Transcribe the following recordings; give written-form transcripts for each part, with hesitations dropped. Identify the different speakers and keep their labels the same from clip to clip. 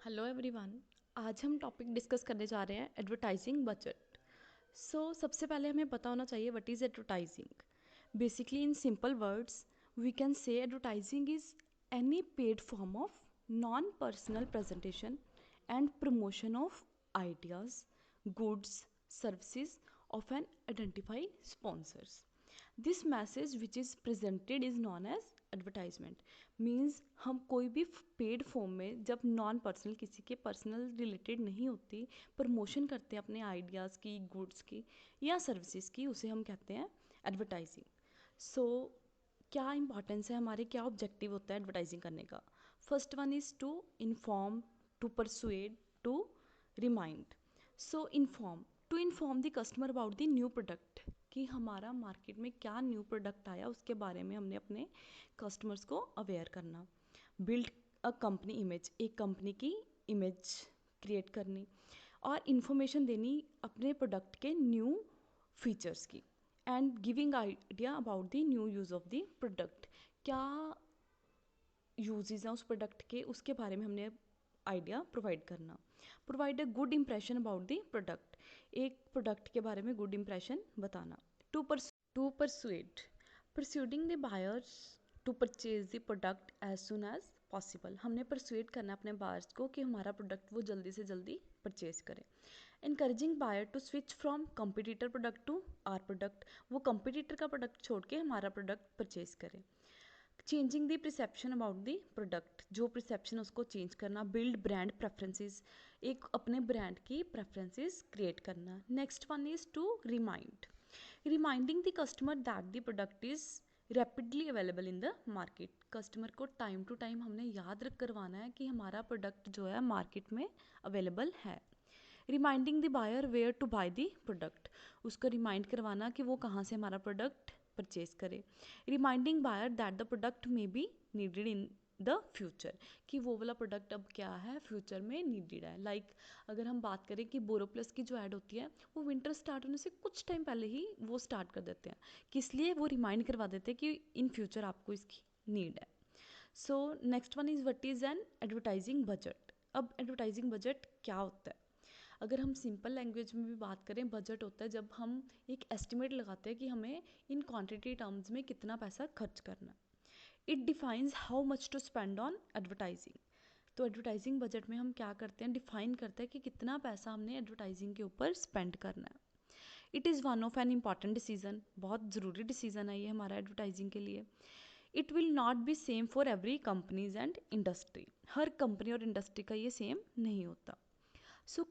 Speaker 1: Hello everyone. आज हम topic discuss करने जा रहे हैं एडवर्टाइजिंग बजट। सबसे पहले हमें पता होना चाहिए what is advertising. Basically in simple words we can say advertising is any paid form of non personal presentation and promotion of ideas, goods, services of an identified sponsors. This message which is presented is known as advertisement. Means हम कोई भी paid form में जब non personal किसी के personal related नहीं होती promotion करते हैं अपने आइडियाज़ की, गुड्स की या सर्विसेज की, उसे हम कहते हैं एडवर्टाइजिंग। सो क्या इंपॉर्टेंस है हमारे, क्या ऑब्जेक्टिव होता है एडवर्टाइजिंग करने का? First one is to inform, to persuade, to remind. So inform, to inform the customer about the new product, कि हमारा मार्केट में क्या न्यू प्रोडक्ट आया उसके बारे में हमने अपने कस्टमर्स को अवेयर करना। बिल्ड अ कंपनी इमेज, एक कंपनी की इमेज क्रिएट करनी और इन्फॉर्मेशन देनी अपने प्रोडक्ट के न्यू फीचर्स की। And giving idea about the new use of the product, क्या यूजेस हैं उस प्रोडक्ट के, उसके बारे में हमने आइडिया प्रोवाइड करना। Provide a good impression about the product, एक प्रोडक्ट के बारे में गुड इंप्रेशन बताना। To persuade, persuading the buyers to purchase the product as soon as possible, हमने परसुएड करना अपने बायर्स को कि हमारा प्रोडक्ट वो जल्दी से जल्दी परचेज करें। Encouraging buyer to switch from competitor product to our product, वो कंपिटिटर का प्रोडक्ट छोड़ के हमारा प्रोडक्ट परचेज करें। Changing the perception about the product, जो परसेप्शन उसको चेंज करना। बिल्ड ब्रांड प्रेफरेंसेस, एक अपने ब्रांड की प्रेफरेंसेस क्रिएट करना। Next one is to remind, reminding the customer that the product is rapidly available in the market, customer को time to time हमने याद करवाना है कि हमारा प्रोडक्ट जो है मार्केट में अवेलेबल है। Reminding the buyer where to buy the product, उसको रिमाइंड करवाना कि वो कहाँ से हमारा प्रोडक्ट परचेज करे। Reminding buyer that the product may be needed in the future, कि वो वाला प्रोडक्ट अब क्या है फ्यूचर में नीडेड है। लाइक अगर हम बात करें कि बोरोप्लस की जो ऐड होती है वो विंटर स्टार्ट होने से कुछ टाइम पहले ही वो स्टार्ट कर देते हैं, किस लिए वो रिमाइंड करवा देते हैं कि इन फ्यूचर आपको इसकी नीड है। So next one is what is an advertising budget. अब एडवर्टाइजिंग बजट क्या होता है? अगर हम सिंपल लैंग्वेज में भी बात करें, बजट होता है जब हम एक एस्टिमेट लगाते हैं कि हमें इन क्वांटिटी टर्म्स में कितना पैसा खर्च करना है। It defines how much to spend on advertising, तो एडवर्टाइजिंग बजट में हम क्या करते हैं, डिफाइन करते हैं कि कितना पैसा हमने एडवर्टाइजिंग के ऊपर स्पेंड करना है। It is one of an important decision, बहुत ज़रूरी डिसीजन है ये हमारा एडवर्टाइजिंग के लिए। It will not be same for every companies and industry, her company और इंडस्ट्री का ये सेम नहीं होता।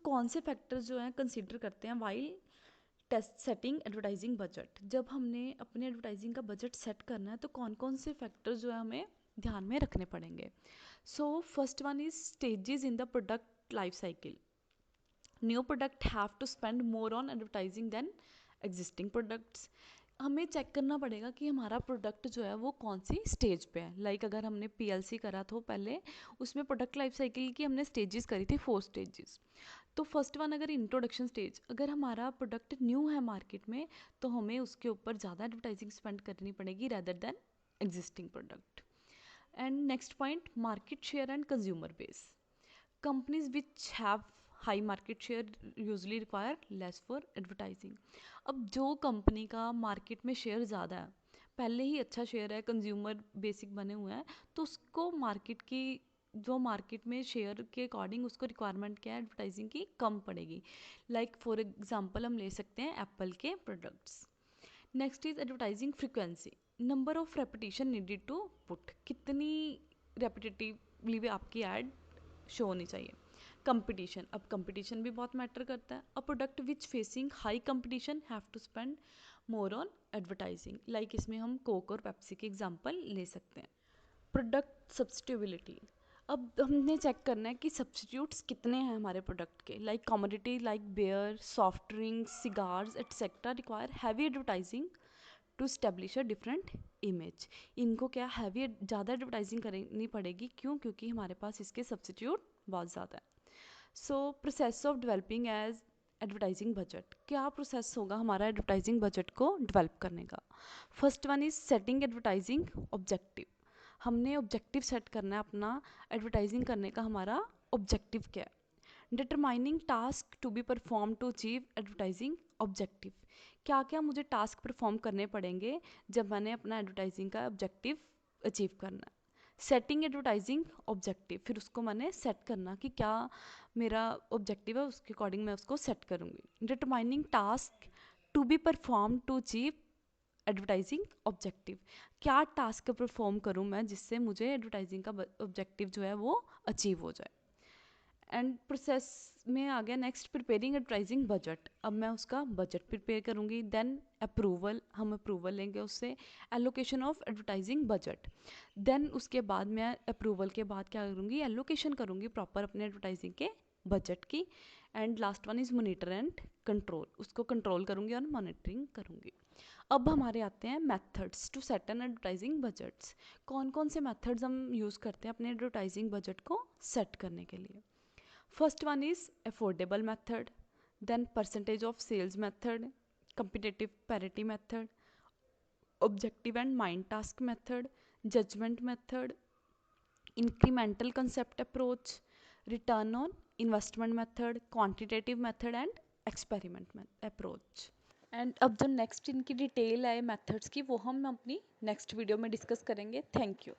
Speaker 1: कौन से फैक्टर्स जो हैं कंसिडर करते हैं while test setting advertising budget, जब हमने अपने एडवर्टाइजिंग का बजट सेट करना है तो कौन कौन से फैक्टर्स जो है हमें ध्यान में रखने पड़ेंगे। First one is stages in the product life cycle, new product have to spend more on advertising than existing products, हमें चेक करना पड़ेगा कि हमारा प्रोडक्ट जो है वो कौन सी स्टेज पे है। लाइक अगर हमने पीएलसी करा तो पहले उसमें प्रोडक्ट लाइफ साइकिल की हमने स्टेजेस करी थी, 4 स्टेजेस। तो फर्स्ट वन अगर इंट्रोडक्शन स्टेज, अगर हमारा प्रोडक्ट न्यू है मार्केट में तो हमें उसके ऊपर ज़्यादा एडवर्टाइजिंग स्पेंड करनी पड़ेगी rather than existing product. And next point, market share and consumer base, companies which have high market share usually require less for advertising। अब जो कंपनी का मार्केट में शेयर ज़्यादा है, पहले ही अच्छा शेयर है, कंज्यूमर बेसिक बने हुए हैं, तो उसको मार्केट की जो मार्केट में शेयर के अकॉर्डिंग उसको रिक्वायरमेंट क्या है एडवर्टाइजिंग की कम पड़ेगी। लाइक फॉर एग्जांपल हम ले सकते हैं एप्पल के products. Next is advertising frequency, number of repetition needed to put, कितनी रेपिटेटिवली भी आपकी ऐड शो होनी चाहिए। कंपटीशन, अब कंपटीशन भी बहुत मैटर करता है। A product which facing high competition have to spend more on advertising, like इसमें हम कोक और पेप्सी के एग्जांपल ले सकते हैं। प्रोडक्ट सब्सटिट्यूबिलिटी, अब हमने चेक करना है कि सब्सटीट्यूट्स कितने हैं हमारे प्रोडक्ट के। Like commodity like beer, soft drinks, cigars etcetera require heavy advertising to establish a different image, इनको क्या हैवी ज़्यादा एडवर्टाइजिंग करनी पड़ेगी, क्यों? क्योंकि हमारे पास इसके सब्सटीट्यूट बहुत ज़्यादा है। Process of developing as advertising budget, क्या प्रोसेस होगा हमारा एडवर्टाइजिंग बजट को डेवलप करने का? First one is setting advertising objective, हमने ऑब्जेक्टिव सेट करना है अपना एडवर्टाइजिंग करने का, हमारा ऑब्जेक्टिव क्या है। Determining task to be perform to achieve advertising objective, क्या क्या मुझे टास्क परफॉर्म करने पड़ेंगे जब मैंने अपना एडवर्टाइजिंग का ऑब्जेक्टिव अचीव करना है। सेटिंग एडवर्टाइजिंग ऑब्जेक्टिव, फिर उसको मैंने सेट करना कि क्या मेरा ऑब्जेक्टिव है, उसके अकॉर्डिंग मैं उसको सेट करूँगी। Determining task to be perform to achieve advertising objective, क्या टास्क परफॉर्म करूँ मैं जिससे मुझे एडवर्टाइजिंग का ऑब्जेक्टिव जो है वो अचीव हो जाए। एंड प्रोसेस में आ गया नेक्स्ट प्रिपेयरिंग एडवर्टाइजिंग बजट, अब मैं उसका बजट प्रिपेयर करूँगी। देन अप्रूवल, हम अप्रूवल लेंगे उससे। Allocation of advertising budget, then उसके बाद मैं अप्रूवल के बाद क्या करूँगी, एलोकेशन करूँगी प्रॉपर अपने एडवर्टाइजिंग के बजट की। And last one is monitor and control, उसको कंट्रोल करूँगी और मॉनिटरिंग करूँगी। अब हमारे आते हैं methods to set an advertising budgets, कौन कौन से मेथड्स हम यूज़ करते हैं अपने एडवर्टाइजिंग बजट को सेट करने के लिए। First one is affordable method, then percentage of sales method, competitive parity method, objective and mind task method, judgment method, incremental concept approach, return on investment method, quantitative method and experiment approach. And अब जो next इनकी detail है methods की वो हम अपनी next video में discuss करेंगे। Thank you.